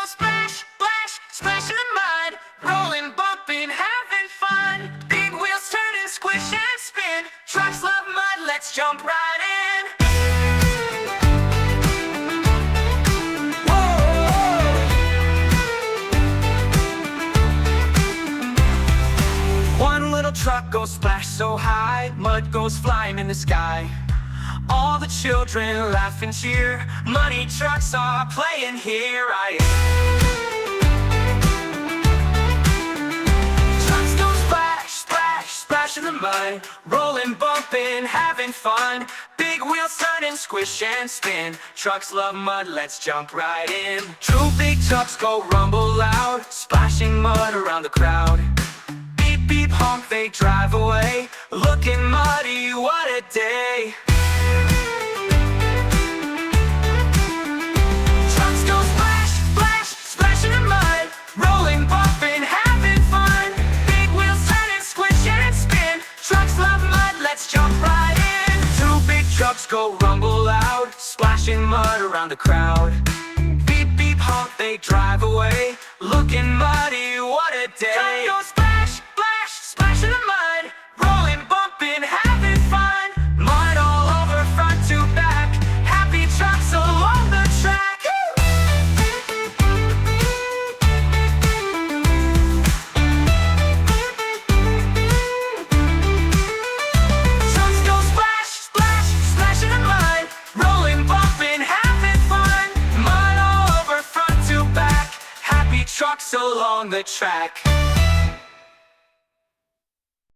splash, splash, splash in the mud, rolling, bumping, having fun. Big wheels turn and squish and spin. Trucks love mud, let's jump right in. Whoa. One little truck goes splash so high, mud goes flying in the sky. All the children laugh and cheer. Muddy trucks are playing here. Trucks go splash, splash, splash in the mud, rolling, bumping, having fun. Big wheels turn and squish and spin. Trucks love mud, let's jump right in. Two big trucks go rumble loud, splashing mud around the crowd. Beep, beep, honk, they drive away. Looking muddy, what a day. Rolling, bumping, having fun. Big wheels turn and squish and spin. Trucks love mud, let's jump right in. Two big trucks go rumble loud, splashing mud around the crowd. Beep, beep, honk, they drive away. Looking muddy, what a day. Truck goes splash, splash, splash in the mud, rolling, bumping, having fun. Mud all over front to back, happy trucks along the track. Trucks along the track.